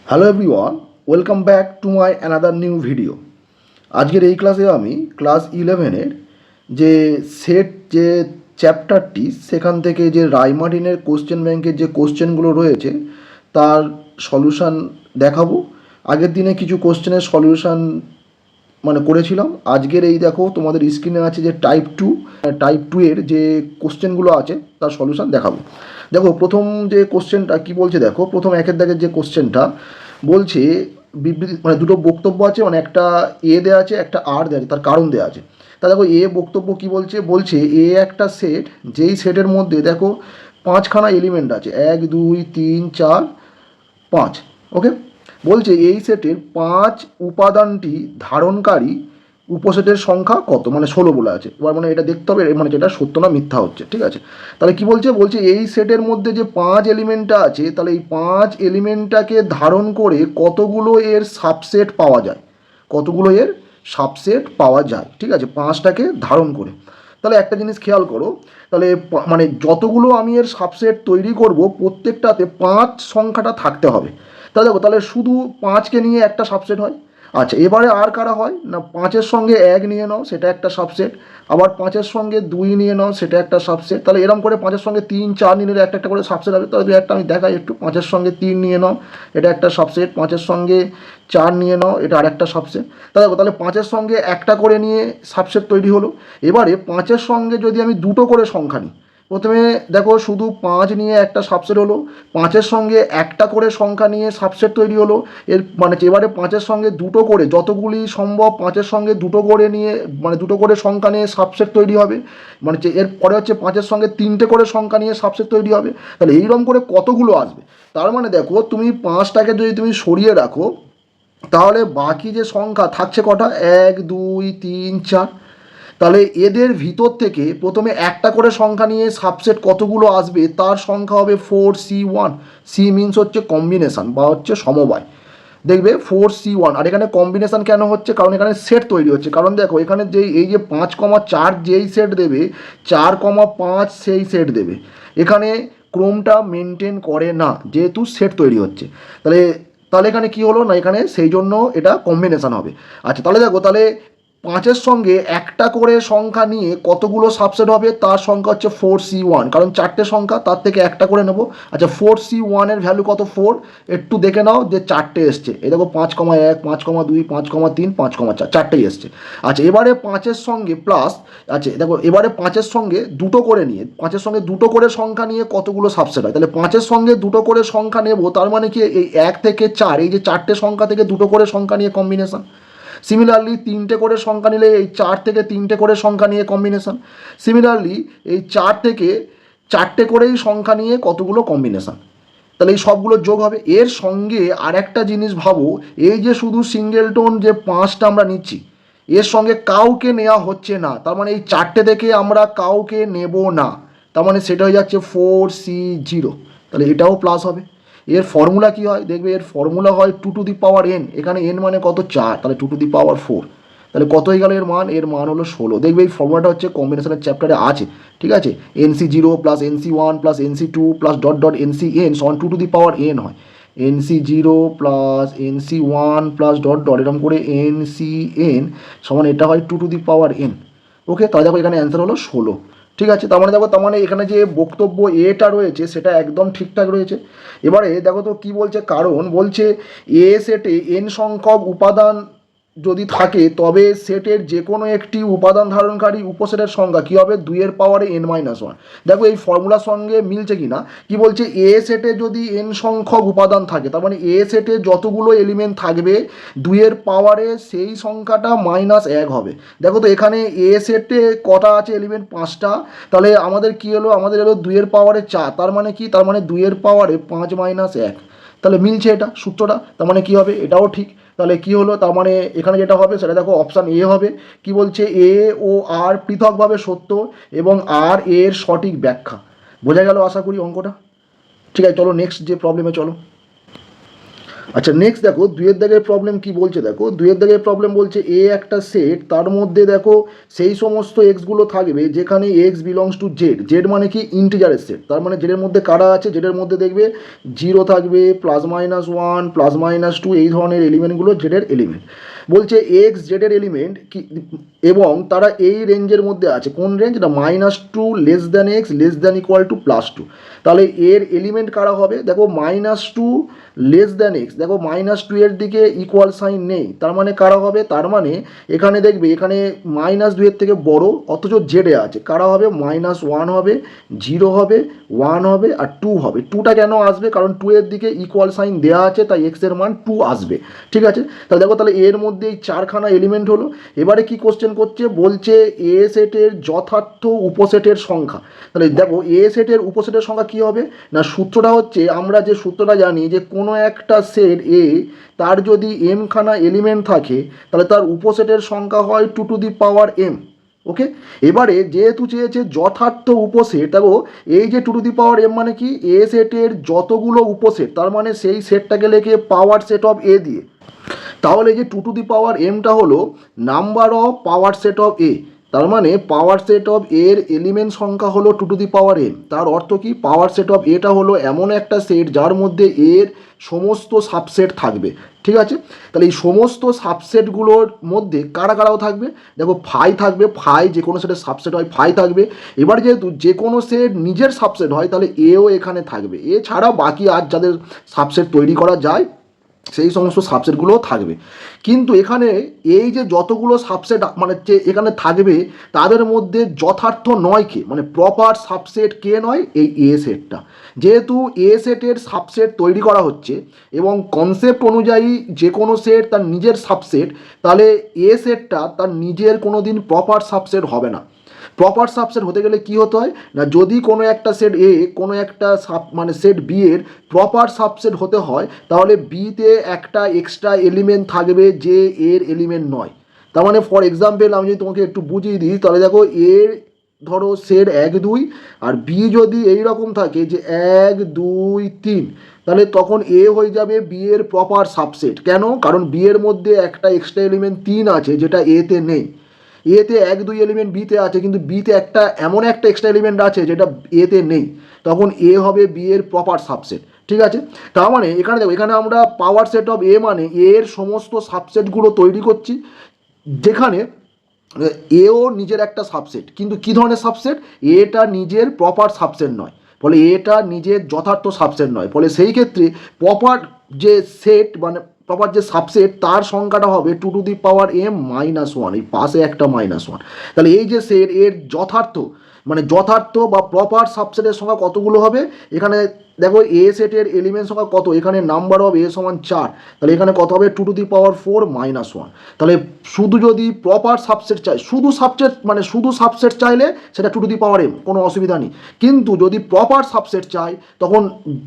Hello everyone, welcome back to my another new video. আজকের এই ক্লাসে আমি ক্লাস 11-এর যে সেট যে চ্যাপ্টারটি, সেখান থেকে যে রায়মার্টিনের কোশ্চেন ব্যাংকের যে কোশ্চেনগুলো রয়েছে তার সলিউশান দেখাবো। আগের দিনে কিছু কোশ্চেনের সলিউশান করেছিলাম। আজকের এই দেখো তোমাদের স্ক্রিনে আছে যে টাইপ টু এর যে কোশ্চেনগুলো আছে তার সলিউশান দেখাবো। দেখো প্রথম যে কোশ্চেনটা কি বলছে, দেখো প্রথম একের দাগের যে কোশ্চেনটা বলছে বিবৃতি দুটো বক্তব্য আছে, একটা এ দেওয়া আছে, একটা আর দেওয়া আছে, তার কারণ দেওয়া আছে। তা দেখো এ বক্তব্য কি বলছে, বলছে এ একটা সেট, যেই সেটের মধ্যে দেখো 5খানা এলিমেন্ট আছে, 1 2 3 4 5। ওকে, বলছে এই সেটের 5 উপাদানটি ধারণকারী উপসেটের সংখ্যা কত, 16 বলে আছে। এবার এটা দেখতে হবে যেটা সত্য না মিথ্যা হচ্ছে। ঠিক আছে, তাহলে কি বলছে, বলছে এই সেটের মধ্যে যে 5 এলিমেন্টটা আছে, তাহলে এই 5 এলিমেন্টটাকে ধারণ করে কতগুলো এর সাবসেট পাওয়া যায়, কতগুলো এর সাবসেট পাওয়া যায়। ঠিক আছে, 5টাকে ধারণ করে। তাহলে একটা জিনিস খেয়াল করো, তাহলে যতগুলো আমি এর সাবসেট তৈরি করব প্রত্যেকটাতে 5 সংখ্যাটা থাকতে হবে। তাহলে দেখো, তাহলে শুধু 5কে নিয়ে একটা সাবসেট হয়। আচ্ছা, এবারে আর কারা হয় না, 5-এর সঙ্গে 1 নিয়ে নাও, সেটা একটা সাবসেট। আবার 5-এর সঙ্গে 2 নিয়ে নাও, সেটা একটা সাবসেট। তাহলে এরকম করে 5-এর সঙ্গে 3 4 নিয়ে নিলে একটা একটা করে সাবসেট হবে। তাহলে একটা আমি দেখাই একটু, 5-এর সঙ্গে 3 নিয়ে নাও, এটা একটা সাবসেট। 5-এর সঙ্গে 4 নিয়ে নাও, এটা আরেকটা সাবসেট। তাহলে দেখো, তাহলে 5-এর সঙ্গে একটা করে নিয়ে সাবসেট তৈরি হলো। এবারে 5-এর সঙ্গে যদি আমি দুটো করে সংখ্যা নিই, প্রথমে দেখো শুধু 5 নিয়ে একটা সাবসেট হলো, 5-এর সঙ্গে একটা করে সংখ্যা নিয়ে সাবসেট তৈরি হলো। এর এবারে 5-এর সঙ্গে দুটো করে, যতগুলি সম্ভব 5-এর সঙ্গে দুটো করে নিয়ে দুটো করে সংখ্যা নিয়ে সাবসেট তৈরি হবে। এর পরে হচ্ছে 5-এর সঙ্গে 3টে করে সংখ্যা নিয়ে সাবসেট তৈরি হবে। তাহলে এইরকম করে কতগুলো আসবে। তার দেখো, তুমি 5টাকে যদি তুমি সরিয়ে রাখো, তাহলে বাকি যে সংখ্যা থাকছে কটা, 1 2 3 4। তাহলে এদের ভিতর থেকে প্রথমে একটা করে সংখ্যা নিয়ে সাবসেট কতগুলো আসবে, তার সংখ্যা হবে 4C1। সি মিনস হচ্ছে কম্বিনেশান বা হচ্ছে সমবায়। দেখবে 4C1। আর এখানে কম্বিনেশান কেন হচ্ছে, কারণ এখানে সেট তৈরি হচ্ছে। কারণ দেখো এখানে এই যে 5,4 যেই সেট দেবে, 4,5 সেই সেট দেবে। এখানে ক্রমটা মেনটেন করে না, যেহেতু সেট তৈরি হচ্ছে। তাহলে তাহলে এখানে কি হলো না, এখানে সেই জন্য এটা কম্বিনেশান হবে। আচ্ছা, তাহলে দেখো, তাহলে 5-এর সঙ্গে একটা করে সংখ্যা নিয়ে কতগুলো সাবসেট হবে, তার সংখ্যা হচ্ছে 4C1। কারণ 4টে সংখ্যা, তার থেকে একটা করে নেবো। আচ্ছা, 4C1-এর ভ্যালু কত, 4। একটু দেখে নাও যে 4টে এসছে। এই দেখো 5,1 5,2 5,3 5,4, 4টেই এসছে। আচ্ছা, এবারে 5-এর সঙ্গে প্লাস, আচ্ছা দেখো এবারে 5-এর সঙ্গে দুটো করে নিয়ে, 5-এর সঙ্গে দুটো করে সংখ্যা নিয়ে কতগুলো সাবসেট হয়। তাহলে 5-এর সঙ্গে দুটো করে সংখ্যা নেব, তার কি এই 1 থেকে 4, এই যে 4টে সংখ্যা থেকে দুটো করে সংখ্যা নিয়ে কম্বিনেশন। সিমিলারলি 3টে করে সংখ্যা নিলে এই 4 থেকে 3টে করে সংখ্যা নিয়ে কম্বিনেশন। সিমিলারলি এই 4 থেকে 4টে করেই সংখ্যা নিয়ে কতগুলো কম্বিনেশন। তাহলে এই সবগুলো যোগ হবে। এর সঙ্গে আর একটা জিনিস ভাবো, এই যে শুধু সিঙ্গেলটোন যে 5টা আমরা নিচ্ছি, এর সঙ্গে কাউকে নেওয়া হচ্ছে না। তার এই 4টে থেকে আমরা কাউকে নেব না। তার সেটা হয়ে যাচ্ছে 4C0। তাহলে এটাও প্লাস হবে। এর ফর্মুলা কি হয়, দেখবে এর ফর্মুলা হয় 2 টু দি পাওয়ার n। এখানে n কত, 4। তাহলে 2 টু দি পাওয়ার 4। তাহলে কত হয়ে গেল এর মান হলো 16। দেখবে এই ফর্মুলাটা হচ্ছে কম্বিনেশনের চ্যাপ্টারে আছে। ঠিক আছে, NC0 plus NC1 plus NC2 plus dot dot NCn সমান 2 টু দি পাওয়ার n হয়। NC0 plus NC1 plus dot dot এরকম করে NCn সমান এটা হয় 2 টু দি পাওয়ার n। ওকে, তাহলে দেখো এখানে অ্যান্সার হলো 16। ঠিক আছে, দেখো এখানে যে বক্তব্য এটা রয়েছে সেটা একদম ঠিকঠাক রয়েছে। এবারে দেখো তো কি বলছে, কারণ বলছে এ সেটে n সংখ্যক উপাদান যদি থাকে, তবে সেটের যে কোনো একটি উপাদান ধারণকারী উপসেটের সংখ্যা কী হবে, 2-এর পাওয়ারে n-1। দেখো এই ফর্মুলার সঙ্গে মিলছে কি না। কি বলছে, এ সেটে যদি n সংখ্যক উপাদান থাকে, তার এ সেটে যতগুলো এলিমেন্ট থাকবে 2-এর পাওয়ারে সেই সংখ্যাটা -1 হবে। দেখো তো এখানে এ সেটে কটা আছে এলিমেন্ট, 5টা। তাহলে আমাদের কি হলো, আমাদের হলো 2-এর পাওয়ারে 4। তার কি, তার 2-এর পাওয়ারে 5 - 1। তাহলে মিলছে এটা সূত্রটা। তার কি হবে, এটাও ঠিক। তাহলে কি হলো, তার এখানে যেটা হবে সেটা দেখো অপশান এ হবে। কি বলছে, এ ও আর পৃথকভাবে সত্য এবং আর এর সঠিক ব্যাখ্যা। বোঝা গেল আশা করি অঙ্কটা। ঠিক আছে, চলো নেক্সট যে প্রবলেমে চলো। আচ্ছা নেক্সট দেখো দুইয়ের দাগের প্রবলেম কি বলছে, দেখো দুইয়ের দাগের প্রবলেম বলছে এ একটা সেট, তার মধ্যে দেখো সেই সমস্ত এক্সগুলো থাকবে যেখানে x belongs to Z, Z মানে কি ইন্টিজারের সেট, তার মানে জেডের মধ্যে কারা আছে, জেডের মধ্যে দেখবে জিরো থাকবে, +-1 +-2 এই ধরনের এলিমেন্টগুলো জেডের এলিমেন্ট। বলছে এক্স জেডের এলিমেন্ট কি, এবং তারা এই রেঞ্জের মধ্যে আছে, কোন রেঞ্জ না -2 x <= +2। তাহলে এর এলিমেন্ট কারা হবে, দেখো -2 x, দেখো -2 এর দিকে ইকুয়াল সাইন নেই, তার মানে কারা হবে, তার মানে এখানে দেখবে এখানে -2 এর থেকে বড় অথচ জেডে আছে, কারা হবে, -1 হবে, 0 হবে, 1 হবে আর 2 হবে। 2টা কেন আসবে, কারণ 2 এর দিকে ইকুয়াল সাইন দেওয়া আছে, তাই এক্স এর মান 2 আসবে। ঠিক আছে, তাহলে দেখো তাহলে এর মধ্যে এই 4খানা এলিমেন্ট হলো। এবারে কি কোশ্চেন করছে, বলছে এ সেটের যথার্থ উপসেটের সংখ্যা। তাহলে দেখো এ সেটের উপসেটের সংখ্যা কি হবে না, সূত্রটা হচ্ছে আমরা যে সূত্রটা জানি যে কোনো একটা সেট এ তার যদি m খানা এলিমেন্ট থাকে তাহলে তার উপসেটের সংখ্যা হয় 2m। ওকে, এবারে যেহেতু চেয়েছে যথার্থ উপসেট, দেখো এই যে 2m মানে কি, এ সেটের যতগুলো উপসেট, তার মানে সেই সেটটাকে লেখে পাওয়ার সেট অফ এ দিয়ে। তাহলে এই যে 2mটা হলো number of power set of A, তার মানে পাওয়ার সেট অফ এর এলিমেন্ট সংখ্যা হলো 2m। তার অর্থ কি, পাওয়ার সেট অফ এটা হলো এমন একটা সেট যার মধ্যে এর সমস্ত সাবসেট থাকবে। ঠিক আছে, তাহলে এই সমস্ত সাবসেটগুলোর মধ্যে কারা কারাও থাকবে, দেখো ফাই থাকবে, ফাই যে কোনো সেটের সাবসেট হয়, ফাই থাকবে। এবার যেহেতু যে কোনো সেট নিজের সাবসেট হয় তাহলে এও এখানে থাকবে, এছাড়া বাকি আর যাদের সাবসেট তৈরি করা যায় সেই সমস্ত সাবসেটগুলোও থাকবে। কিন্তু এখানে এই যে যতগুলো সাবসেট মানে যে এখানে থাকবে তাদের মধ্যে যথার্থ নয় কে, মানে প্রপার সাবসেট কে নয়, এই এ সেটটা। যেহেতু এ সেটের সাবসেট তৈরি করা হচ্ছে এবং কনসেপ্ট অনুযায়ী যে কোনো সেট তার নিজের সাবসেট, তাহলে এ সেটটা তার নিজের কোনো দিন প্রপার সাবসেট হবে না। প্রপার সাবসেট হতে গেলে কি হতে হয় না, যদি কোনো একটা সেট এ কোনো একটা মানে সেট বি এর প্রপার সাবসেট হতে হয় তাহলে বিতে একটা এক্সট্রা এলিমেন্ট থাকবে যে এর এলিমেন্ট নয়। তার মানে ফর এক্সাম্পল আমি যদি তোমাকে একটু বুঝিয়ে দিই, তাহলে দেখো এর ধরো সেট 1 2 আর বি যদি এই রকম থাকে যে 1 2 3, তাহলে তখন এ হয়ে যাবে বি এর প্রপার সাবসেট। কেন, কারণ বি এর মধ্যে একটা এক্সট্রা এলিমেন্ট 3 আছে যেটা এতে নেই। এতে 1 2 এলিমেন্ট বিতে আছে, কিন্তু বিতে একটা এমন একটা এক্সট্রা এলিমেন্ট আছে যেটা এতে নেই, তখন এ হবে বি এর প্রপার সাবসেট। ঠিক আছে, তার মানে এখানে দেখো এখানে আমরা পাওয়ার সেট অফ এ মানে এর সমস্ত সাবসেটগুলো তৈরি করছি, যেখানে এও নিজের একটা সাবসেট, কিন্তু কি ধরনের সাবসেট, এটা নিজের প্রপার সাবসেট নয়, ফলে এটা নিজের যথার্থ সাবসেট নয়। ফলে সেই ক্ষেত্রে প্রপার যে সেট মানে প্রপার যে সাবসেট তার সংখ্যাটা হবে 2m-1, এই পাশে একটা -1। তাহলে এই যে সেট এর যথার্থ মানে যথার্থ বা প্রপার সাবসেটের সংখ্যা কতগুলো হবে, এখানে দেখো এ সেটের এলিমেন্ট সংখ্যা কত, এখানে নাম্বার অফ এ সমান 4, তাহলে এখানে কত হবে 2^4 -1। তাহলে শুধু যদি প্রপার সাবসেট চাই, শুধু সাবসেট মানে শুধু সাবসেট চাইলে সেটা 2m, কোনো অসুবিধা নেই। কিন্তু যদি প্রপার সাবসেট চাই তখন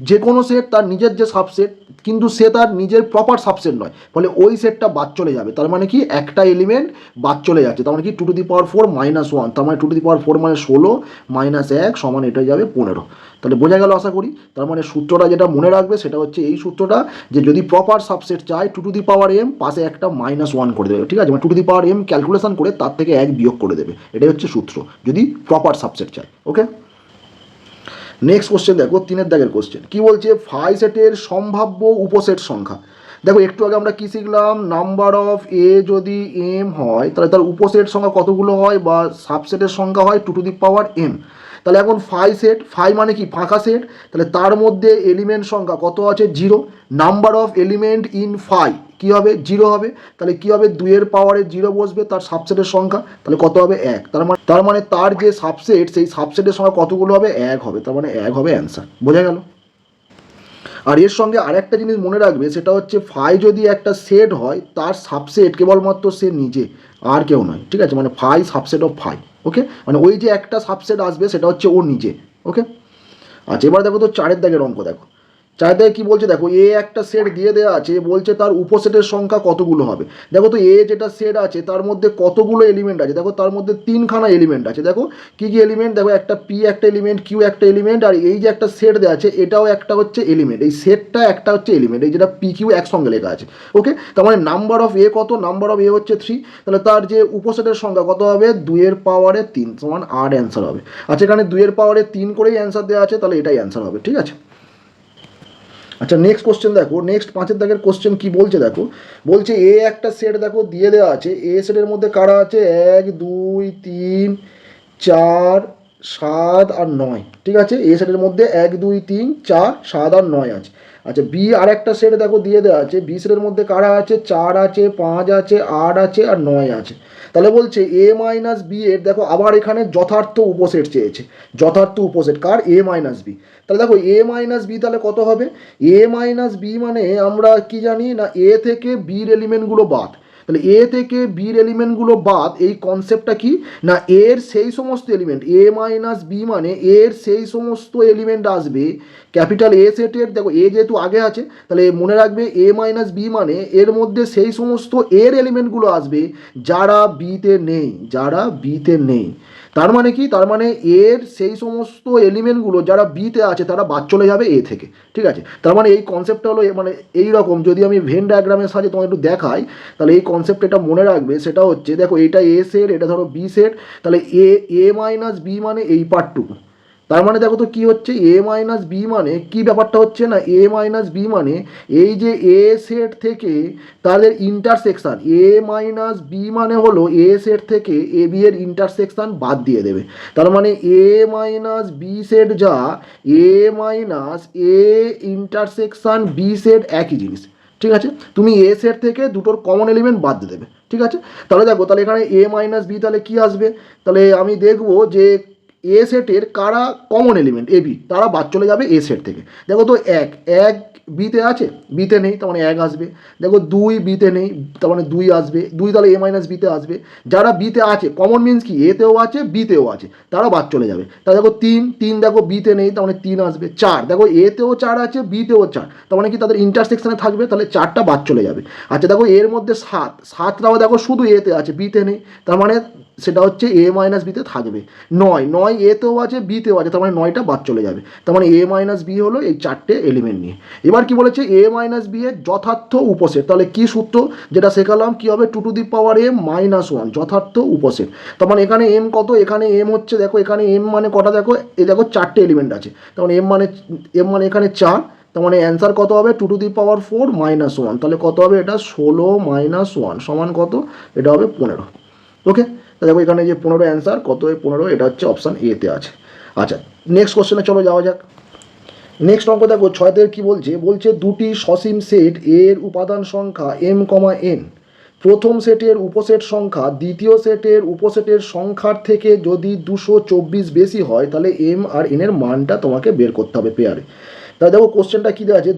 যে কোনো সেট তার নিজের যে সাবসেট, কিন্তু সে তার নিজের প্রপার সাবসেট নয়, ফলে ওই সেটটা বাদ চলে যাবে। তার মানে কি একটা এলিমেন্ট বাদ চলে যাচ্ছে, তার মানে কি 2^4 -1, তার মানে 2^4 মানে 16 -1 সমান এটা যাবে 15। তাহলে বোঝা গেল আশা করি। তার মানে সূত্রটা যেটা মনে রাখবে সেটা হচ্ছে এই সূত্রটা, যে যদি প্রপার সাবসেট চাই 2m পাশে একটা -1 করে দেবে। ঠিক আছে, মানে 2m ক্যালকুলেশন করে তার থেকে 1 বিয়োগ করে দেবে, এটাই হচ্ছে সূত্র যদি প্রপার সাবসেট চাই। ওকে, নেক্সট কোশ্চেন দেখো 3-এর দাগের কোশ্চেন কি বলছে, ফাই সেটের সম্ভাব্য উপসেট সংখ্যা। দেখো একটু আগে আমরা কি শিখলাম, নাম্বার অফ এ যদি এম হয় তাহলে তার উপসেট সংখ্যা কতগুলো হয় বা সাবসেটের সংখ্যা হয় 2m। তাহলে এখন ফাই সেট, ফাই মানে কি ফাঁকা সেট, তাহলে তার মধ্যে এলিমেন্ট সংখ্যা কত আছে 0, number of element in phi কী হবে 0 হবে, তাহলে কী হবে 2-এর পাওয়ারে 0 বসবে তার সাবসেটের সংখ্যা, তাহলে কত হবে 1। তার মানে তার যে সাবসেট সেই সাবসেটের সংখ্যা কতগুলো হবে 1 হবে, তার মানে 1 হবে অ্যান্সার। বোঝা গেল। আর এর সঙ্গে আরেকটা জিনিস মনে রাখবে, সেটা হচ্ছে ফাই যদি একটা সেট হয় তার সাবসেট কেবলমাত্র সে নিজে, আর কেউ নয়। ঠিক আছে, মানে ফাই সাবসেট অফ ফাই। ওকে, মানে ওই যে একটা সাবসেট আসবে সেটা হচ্ছে ও নিজে। ওকে, আচ্ছা এবার দেখো তো 4-এর দাগের অঙ্ক দেখো চাইতে কি বলছে দেখো, এ একটা সেট দিয়ে দেওয়া আছে, বলছে তার উপসেটের সংখ্যা কতগুলো হবে। দেখো তো এ যেটা সেট আছে তার মধ্যে কতগুলো এলিমেন্ট আছে, দেখো তার মধ্যে তিনখানা এলিমেন্ট আছে। দেখো কি কি এলিমেন্ট, দেখো একটা পি একটা এলিমেন্ট, কিউ একটা এলিমেন্ট, আর এই যে একটা সেট দেওয়া আছে এটাও একটা হচ্ছে এলিমেন্ট, এই সেটটা একটা হচ্ছে এলিমেন্ট, এই যেটা পি কিউ একসঙ্গে লেখা আছে। ওকে, তার মানে নাম্বার অফ এ কত, নাম্বার অফ এ হচ্ছে 3, তাহলে তার যে উপসেটের সংখ্যা কত হবে, 2^3 সমান 8 অ্যান্সার হবে। আচ্ছা, এখানে 2^3 করেই অ্যান্সার দেওয়া আছে, তাহলে এটাই অ্যান্সার হবে। ঠিক আছে। আচ্ছা, নেক্সট কোশ্চেন দেখো, নেক্সট 5 দাগের কোশ্চেন কি বলছে দেখো, বলছে এ একটা সেট দেখো দিয়ে দেওয়া আছে, এ সেটের মধ্যে কারা আছে 1 2 3 4 7 আর 9। ঠিক আছে, এ সেটের মধ্যে 1 2 3 4 7 আর 9 আছে। আচ্ছা, বি আর একটা সেট দেখো দিয়ে দেওয়া আছে, বি সেটের মধ্যে কারা আছে 4 আছে 5 আছে 8 আছে আর 9 আছে। তাহলে বলছে এ মাইনাস বি এর দেখো আবার এখানে যথার্থ উপসেট চেয়েছে, যথার্থ উপসেট কার, এ মাইনাস বি। তাহলে দেখো এ মাইনাস বি তাহলে কত হবে, এ মাইনাস বি মানে আমরা কি জানি না, এ থেকে বির এলিমেন্টগুলো বাদ। তাহলে এ থেকে বির এলিমেন্টগুলো বাদ, এই কনসেপ্টটা কি না, এর সেই সমস্ত এলিমেন্ট, এ মাইনাস বি মানে এর সেই সমস্ত এলিমেন্ট আসবে ক্যাপিটাল এ সেটের। দেখো এ যেহেতু আগে আছে তাহলে মনে রাখবে এ মাইনাস বি মানে এর মধ্যে সেই সমস্ত এর এলিমেন্টগুলো আসবে যারা বিতে নেই, যারা বিতে নেই। তার মানে কি, তার মানে এর সেই সমস্ত এলিমেন্টগুলো যারা বিতে আছে তারা বাদ চলে যাবে এ থেকে। ঠিক আছে, তার মানে এই কনসেপ্টটা হলো মানে এই রকম, যদি আমি ভেন ডায়াগ্রামের সাহায্যে তোমাকে একটু দেখাই তাহলে এই কনসেপ্ট এটা মনে রাখবে। সেটা হচ্ছে দেখো এটা এ সেট, এটা ধরো বি সেট, তাহলে এ মাইনাস বি মানে এই পার্টটুকু। তার মানে দেখো তো কি হচ্ছে, এ মাইনাস বি মানে কি ব্যাপারটা হচ্ছে না, এ মাইনাস বি মানে এই যে এ সেট থেকে তাদের ইন্টারসেকশান, এ মাইনাস বি মানে হলো এ সেট থেকে এ বি এর ইন্টারসেকশান বাদ দিয়ে দেবে। তার মানে এ মাইনাস বি সেট যা, A minus A intersection B set একই জিনিস। ঠিক আছে, তুমি এ সেট থেকে দুটোর কমন এলিমেন্ট বাদ দিয়ে দেবে। ঠিক আছে, তাহলে দেখো তাহলে এখানে এ মাইনাস বি তাহলে কি আসবে, তাহলে আমি দেখবো যে এ সেটের কারা কমন এলিমেন্ট এ বি, তারা বাদ চলে যাবে এ সেট থেকে। দেখো তো এক এক বিতে আছে, বিতে নেই, তার মানে 1 আসবে। দেখো 2 বিতে নেই, তার মানে 2 আসবে, 2 তাহলে এ মাইনাস বিতে আসবে। যারা বিতে আছে, কমন মিনস কি, এতেও আছে বিতেও আছে, তারা বাদ চলে যাবে। তাহলে দেখো 3 দেখো বিতে নেই, তার মানে 3 আসবে। 4 দেখো এতেও 4 আছে বিতেও 4, তার মানে কি তাদের ইন্টারসেকশনে থাকবে, তাহলে 4টা বাদ চলে যাবে। আচ্ছা দেখো এর মধ্যে 7টাও দেখো শুধু এতে আছে বিতে নেই, তার মানে সেটা হচ্ছে এ মাইনাস বিতে থাকবে। 9 এতেও আছে বিতেও আছে, তার মানে 9টা বাদ চলে যাবে। তার মানে এ মাইনাস বি হলো এই 4টে এলিমেন্ট নিয়ে। এবার কি বলেছে, এ মাইনাস বি এর যথার্থ উপসেট, তাহলে কি সূত্র যেটা শেখালাম, কি হবে 2^m-1 যথার্থ উপসেট। তার মানে এখানে এম কত, এখানে এম হচ্ছে দেখো, এখানে এম মানে কটা দেখো, এই দেখো 4টে এলিমেন্ট আছে, তার মানে এম মানে এখানে 4, তার মানে অ্যান্সার কত হবে 2^4-1, তাহলে কত হবে এটা 16-1 সমান কত, এটা হবে 15। ওকে, তো দেখো এখানে যে 15 অ্যান্সার কত, 15, এটা হচ্ছে অপশান এতে আছে। আচ্ছা, নেক্সট কোশ্চেনে চলো যাওয়া যাক। নেক্সট অঙ্ক দেখো 6 থেকে কী বলছে, বলছে দুটি সসীম সেট এর উপাদান সংখ্যা m,n, প্রথম সেটের উপসেট সংখ্যা দ্বিতীয় সেটের উপসেটের সংখ্যার থেকে যদি 224 বেশি হয় তাহলে m আর n এর মানটা তোমাকে বের করতে হবে পেয়ারে। তাহলে দেখো কোশ্চেনটা কী দেওয়া আছে,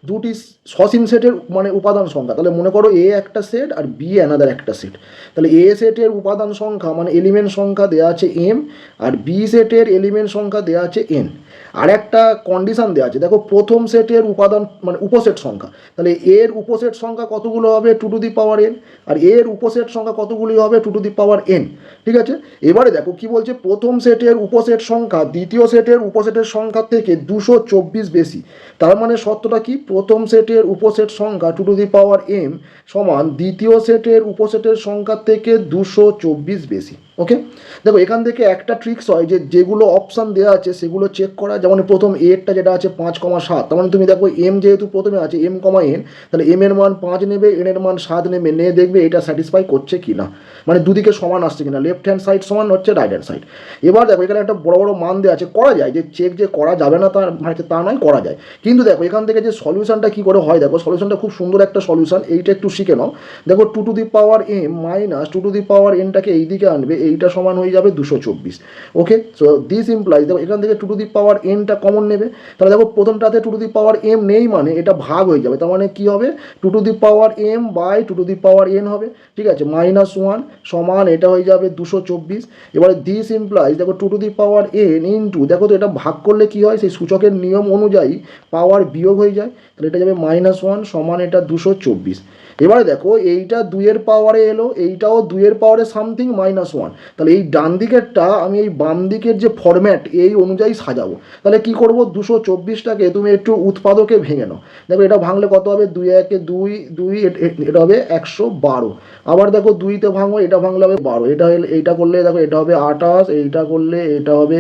দুটি সসীম সেটের মানে উপাদান সংখ্যা, তাহলে মনে করো এ একটা সেট আর বি অ্যানাদার একটা সেট। তাহলে এ সেটের উপাদান সংখ্যা মানে এলিমেন্ট সংখ্যা দেওয়া আছে এম, আর বি সেটের এলিমেন্ট সংখ্যা দেওয়া আছে এন। আর একটা কন্ডিশন দেওয়া আছে, দেখো প্রথম সেটের উপাদান মানে উপসেট সংখ্যা, তাহলে এর উপসেট সংখ্যা কতগুলো হবে 2^n, আর এর উপসেট সংখ্যা কতগুলি হবে 2^n। ঠিক আছে, এবারে দেখো কি বলছে, প্রথম সেটের উপসেট সংখ্যা দ্বিতীয় সেটের উপসেটের সংখ্যা থেকে 224 বেশি। তার মানে সত্যটা কি, প্রথম সেটের উপসেট সংখ্যা 2^m সমান দ্বিতীয় সেটের উপসেটের সংখ্যা থেকে 224 বেশি। ওকে, দেখো এখান থেকে একটা ট্রিক্স হয় যে যেগুলো অপশান দেওয়া আছে সেগুলো চেক করা, যেমন প্রথম এরটা যেটা আছে 5,7, তার মানে তুমি দেখো এম যেহেতু প্রথমে আছে m,n, তাহলে এম এর মান 5 নেবে, এন এর মান 7 নেবে, নিয়ে দেখবে এটা স্যাটিসফাই করছে কি না, মানে দুদিকে সমান আসছে কিনা, লেফট হ্যান্ড সাইড সমান হচ্ছে রাইট হ্যান্ড সাইড। এবার দেখো এখানে একটা বড় বড় মান দেওয়া আছে, করা যায় যে চেক যে করা যাবে না তার মানে তা নয়, করা যায়। কিন্তু দেখো এখান থেকে যে সলিউশনটা কী করে হয়, দেখো সলিউশনটা খুব সুন্দর একটা সলিউশন, এইটা একটু শিখে নাও। দেখো 2^m - 2^n-টাকে এই দিকে আনবে, এইটা সমান হয়ে যাবে 224। ওকে, সো দিস ইমপ্লাইজ, দেখো এখান থেকে টু টু দি পাওয়ার এনটা কমন নেবে, তাহলে দেখো প্রথমটাতে two to the power M নেই মানে এটা ভাগ হয়ে যাবে, তার মানে কী হবে two to the power M by two to the power N হবে, ঠিক আছে, -1 সমান এটা হয়ে যাবে 224। এবারে দিস ইমপ্লাইজ দেখো two to the power N into, দেখো তো এটা ভাগ করলে কী হয় সেই সূচকের নিয়ম অনুযায়ী পাওয়ার বিয়োগ হয়ে যায়, তাহলে এটা যাবে -1 সমান এটা 224। এবারে দেখো এইটা 2-এর পাওয়ারে এলো, এইটাও 2-এর পাওয়ারে সামথিং -1, তাহলে এই ডান দিকেরটা আমি এই বাম দিকের যে ফরম্যাট এই অনুযায়ী সাজাবো। তাহলে কি করব, 224টাকে তুমি একটু উৎপাদকে ভেঙে নাও, দেখো এটা ভাঙলে কত হবে, 2-একে 2, 2 এটা হবে 112। আবার দেখো 2তে ভাঙো, এটা ভাঙলে হবে 12, এটা এইটা করলে দেখো এটা হবে 28, এইটা করলে এটা হবে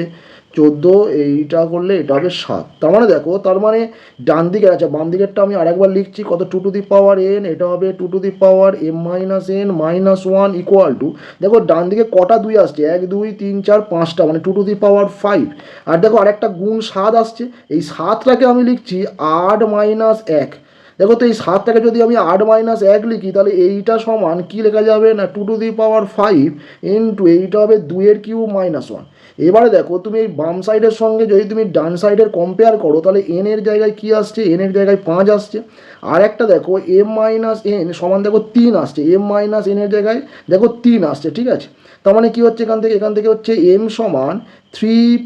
14, এইটা করলে এটা হবে 7। তার মানে দেখো, তার মানে ডান দিকের, আচ্ছা বাম দিকেরটা আমি আরেকবার লিখছি, কত two to the power N, এটা হবে two to the power M minus N -1 equal to, দেখো ডান দিকে কটা 2 আসছে, 1 2 3 4 5টা, মানে টু টু দি পাওয়ার 5। আর দেখো আরেকটা গুণ 7 আসছে, এই 7টাকে আমি লিখছি 8 - 1। দেখো তো এই 7টাকে যদি আমি 8 - 1 লিখি, তাহলে এইটা সমান কি লেখা যাবে না two to the power 5 into এইটা হবে 2-এর কিউব -1। এবারে দেখো তুমি এই বাম সাইডের সঙ্গে যদি তুমি ডান সাইডের কম্পেয়ার করো, তাহলে এন এর জায়গায় কি আসছে, এন এর জায়গায় 5 আসছে। আর একটা দেখো এম মাইনাস এন সমান দেখো 3 আসছে, এম মাইনাস এন এর জায়গায় দেখো 3 আসছে, ঠিক আছে। তার মানে কি হচ্ছে, এখান থেকে হচ্ছে এম সমান 3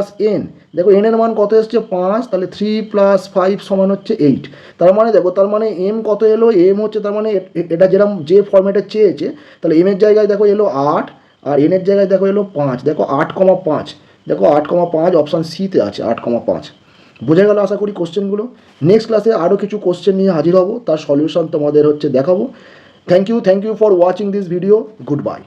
+ এন, দেখো এন এর মান কত এসছে 5, তাহলে 3 + 5 সমান হচ্ছে 8। তার মানে দেখো, তার মানে এম কত এলো, এম হচ্ছে, তার মানে এটা যেরকম যে ফরম্যাটে চেয়েছে, তাহলে এম এর জায়গায় দেখো এলো 8, আর এনের জায়গায় দেখো এলো 5, দেখো 8,5, দেখো 8,5 অপশান সিতে আছে 8,5। বোঝা গেল আশা করি কোশ্চেনগুলো। নেক্সট ক্লাসে আরও কিছু কোশ্চেন নিয়ে হাজির হব, তার সলিউশন তোমাদের হচ্ছে দেখাবো। Thank you for watching this video, good by.